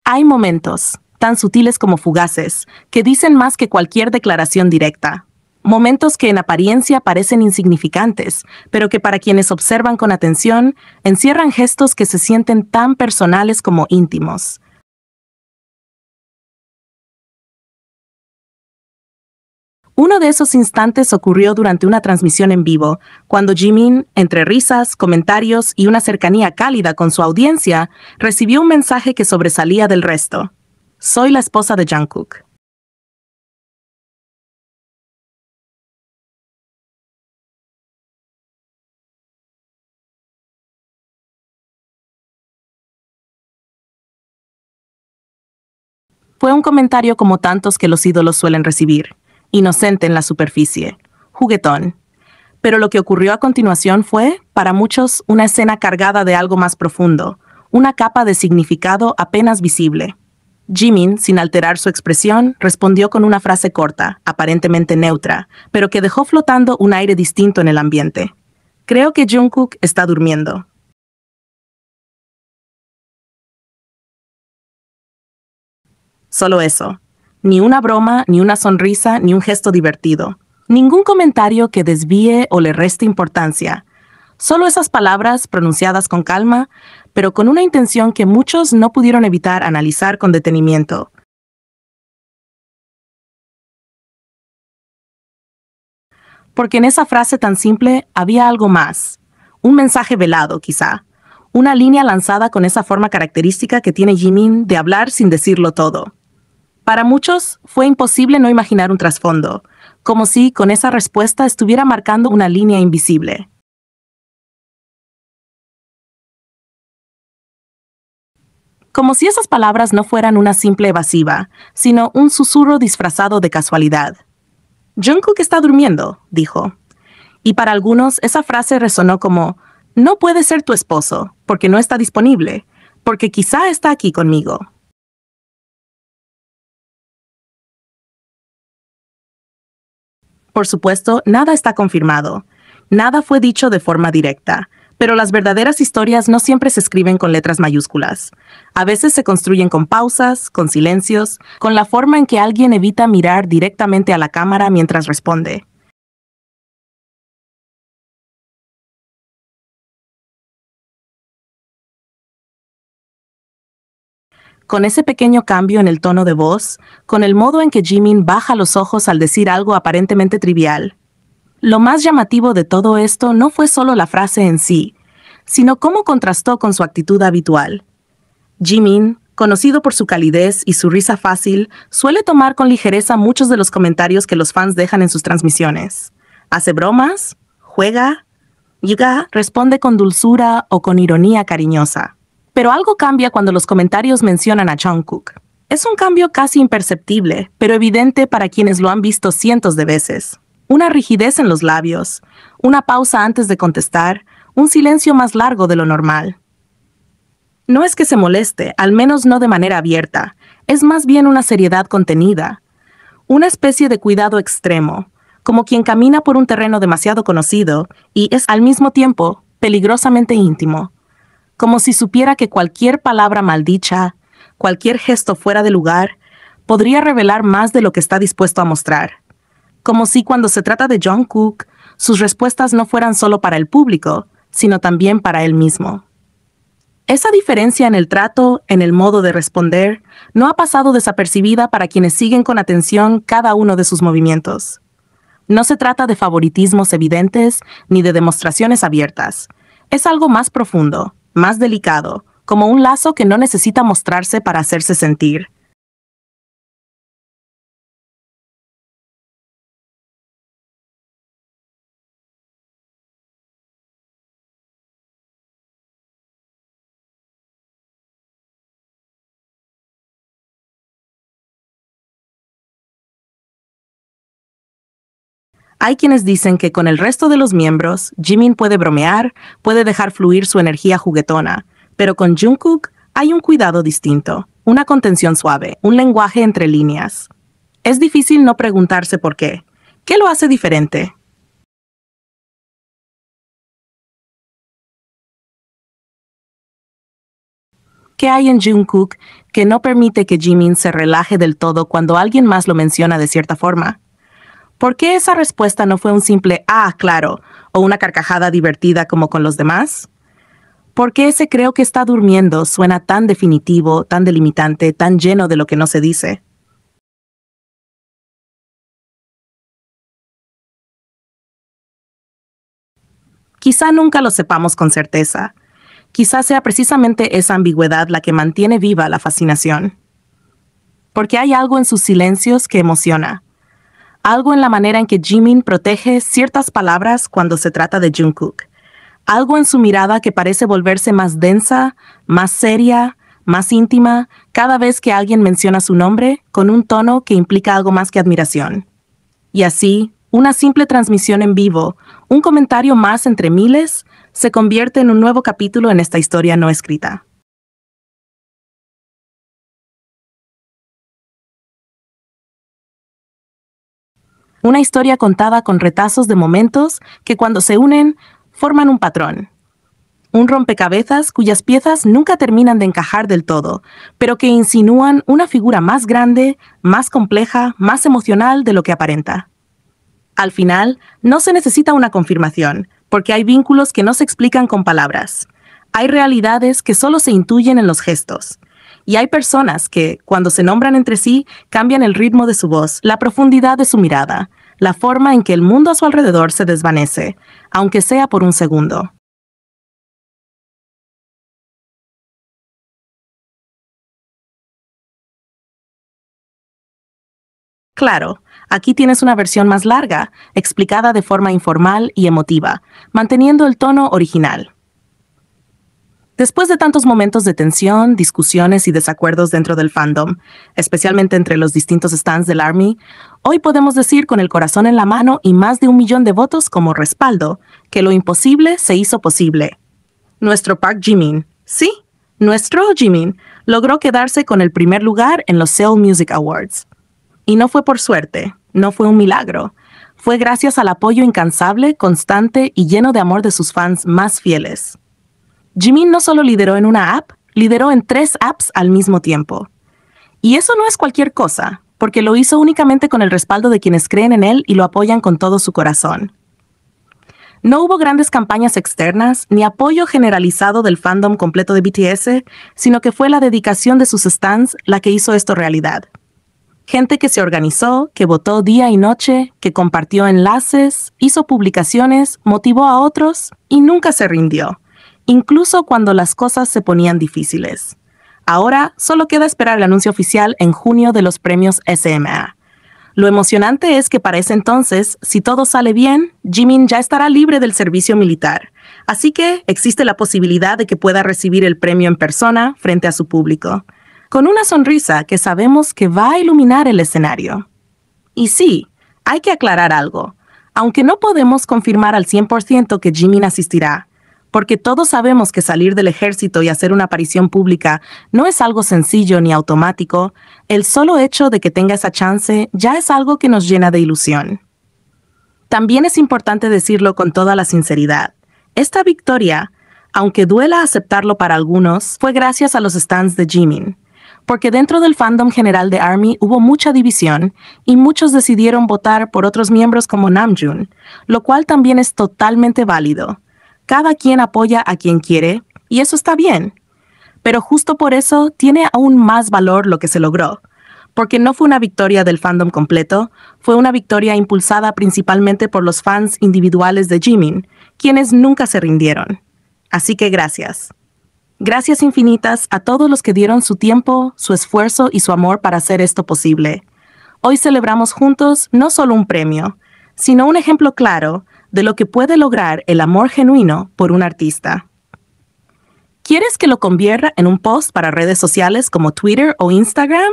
Hay momentos, tan sutiles como fugaces, que dicen más que cualquier declaración directa. Momentos que en apariencia parecen insignificantes, pero que para quienes observan con atención, encierran gestos que se sienten tan personales como íntimos. Uno de esos instantes ocurrió durante una transmisión en vivo, cuando Jimin, entre risas, comentarios y una cercanía cálida con su audiencia, recibió un mensaje que sobresalía del resto. Soy la esposa de Jungkook. Fue un comentario como tantos que los ídolos suelen recibir, inocente en la superficie, juguetón. Pero lo que ocurrió a continuación fue, para muchos, una escena cargada de algo más profundo, una capa de significado apenas visible. Jimin, sin alterar su expresión, respondió con una frase corta, aparentemente neutra, pero que dejó flotando un aire distinto en el ambiente. Creo que Jungkook está durmiendo. Solo eso. Ni una broma, ni una sonrisa, ni un gesto divertido. Ningún comentario que desvíe o le reste importancia. Solo esas palabras pronunciadas con calma, pero con una intención que muchos no pudieron evitar analizar con detenimiento. Porque en esa frase tan simple había algo más. Un mensaje velado, quizá. Una línea lanzada con esa forma característica que tiene Jimin de hablar sin decirlo todo. Para muchos fue imposible no imaginar un trasfondo, como si con esa respuesta estuviera marcando una línea invisible. Como si esas palabras no fueran una simple evasiva, sino un susurro disfrazado de casualidad. Jungkook está durmiendo, dijo. Y para algunos esa frase resonó como, no puede ser tu esposo, porque no está disponible, porque quizá está aquí conmigo. Por supuesto, nada está confirmado. Nada fue dicho de forma directa, pero las verdaderas historias no siempre se escriben con letras mayúsculas. A veces se construyen con pausas, con silencios, con la forma en que alguien evita mirar directamente a la cámara mientras responde. Con ese pequeño cambio en el tono de voz, con el modo en que Jimin baja los ojos al decir algo aparentemente trivial. Lo más llamativo de todo esto no fue solo la frase en sí, sino cómo contrastó con su actitud habitual. Jimin, conocido por su calidez y su risa fácil, suele tomar con ligereza muchos de los comentarios que los fans dejan en sus transmisiones. Hace bromas, juega, Yuga responde con dulzura o con ironía cariñosa. Pero algo cambia cuando los comentarios mencionan a Jungkook. Es un cambio casi imperceptible, pero evidente para quienes lo han visto cientos de veces. Una rigidez en los labios, una pausa antes de contestar, un silencio más largo de lo normal. No es que se moleste, al menos no de manera abierta, es más bien una seriedad contenida, una especie de cuidado extremo, como quien camina por un terreno demasiado conocido y es al mismo tiempo peligrosamente íntimo, como si supiera que cualquier palabra maldicha, cualquier gesto fuera de lugar, podría revelar más de lo que está dispuesto a mostrar. Como si cuando se trata de Jungkook, sus respuestas no fueran solo para el público, sino también para él mismo. Esa diferencia en el trato, en el modo de responder, no ha pasado desapercibida para quienes siguen con atención cada uno de sus movimientos. No se trata de favoritismos evidentes ni de demostraciones abiertas. Es algo más profundo, más delicado, como un lazo que no necesita mostrarse para hacerse sentir. Hay quienes dicen que con el resto de los miembros, Jimin puede bromear, puede dejar fluir su energía juguetona, pero con Jungkook hay un cuidado distinto, una contención suave, un lenguaje entre líneas. Es difícil no preguntarse por qué. ¿Qué lo hace diferente? ¿Qué hay en Jungkook que no permite que Jimin se relaje del todo cuando alguien más lo menciona de cierta forma? ¿Por qué esa respuesta no fue un simple «ah, claro» o una carcajada divertida como con los demás? ¿Por qué ese «creo que está durmiendo» suena tan definitivo, tan delimitante, tan lleno de lo que no se dice? Quizá nunca lo sepamos con certeza. Quizá sea precisamente esa ambigüedad la que mantiene viva la fascinación. Porque hay algo en sus silencios que emociona. Algo en la manera en que Jimin protege ciertas palabras cuando se trata de Jungkook. Algo en su mirada que parece volverse más densa, más seria, más íntima, cada vez que alguien menciona su nombre, con un tono que implica algo más que admiración. Y así, una simple transmisión en vivo, un comentario más entre miles, se convierte en un nuevo capítulo en esta historia no escrita. Una historia contada con retazos de momentos que cuando se unen, forman un patrón. Un rompecabezas cuyas piezas nunca terminan de encajar del todo, pero que insinúan una figura más grande, más compleja, más emocional de lo que aparenta. Al final, no se necesita una confirmación, porque hay vínculos que no se explican con palabras. Hay realidades que solo se intuyen en los gestos. Y hay personas que, cuando se nombran entre sí, cambian el ritmo de su voz, la profundidad de su mirada, la forma en que el mundo a su alrededor se desvanece, aunque sea por un segundo. Claro, aquí tienes una versión más larga, explicada de forma informal y emotiva, manteniendo el tono original. Después de tantos momentos de tensión, discusiones y desacuerdos dentro del fandom, especialmente entre los distintos stands del ARMY, hoy podemos decir con el corazón en la mano y más de 1 millón de votos como respaldo, que lo imposible se hizo posible. Nuestro Park Jimin, sí, nuestro Jimin, logró quedarse con el primer lugar en los Seoul Music Awards. Y no fue por suerte, no fue un milagro. Fue gracias al apoyo incansable, constante y lleno de amor de sus fans más fieles. Jimin no solo lideró en una app, lideró en 3 apps al mismo tiempo. Y eso no es cualquier cosa, porque lo hizo únicamente con el respaldo de quienes creen en él y lo apoyan con todo su corazón. No hubo grandes campañas externas ni apoyo generalizado del fandom completo de BTS, sino que fue la dedicación de sus stans la que hizo esto realidad. Gente que se organizó, que votó día y noche, que compartió enlaces, hizo publicaciones, motivó a otros y nunca se rindió, incluso cuando las cosas se ponían difíciles. Ahora solo queda esperar el anuncio oficial en junio de los premios SMA. Lo emocionante es que para ese entonces, si todo sale bien, Jimin ya estará libre del servicio militar, así que existe la posibilidad de que pueda recibir el premio en persona frente a su público, con una sonrisa que sabemos que va a iluminar el escenario. Y sí, hay que aclarar algo, aunque no podemos confirmar al 100% que Jimin asistirá, porque todos sabemos que salir del ejército y hacer una aparición pública no es algo sencillo ni automático, el solo hecho de que tenga esa chance ya es algo que nos llena de ilusión. También es importante decirlo con toda la sinceridad. Esta victoria, aunque duela aceptarlo para algunos, fue gracias a los stans de Jimin, porque dentro del fandom general de ARMY hubo mucha división y muchos decidieron votar por otros miembros como Namjoon, lo cual también es totalmente válido. Cada quien apoya a quien quiere, y eso está bien. Pero justo por eso tiene aún más valor lo que se logró, porque no fue una victoria del fandom completo, fue una victoria impulsada principalmente por los fans individuales de Jimin, quienes nunca se rindieron. Así que gracias. Gracias infinitas a todos los que dieron su tiempo, su esfuerzo y su amor para hacer esto posible. Hoy celebramos juntos no solo un premio, sino un ejemplo claro de lo que puede lograr el amor genuino por un artista. ¿Quieres que lo convierta en un post para redes sociales como Twitter o Instagram?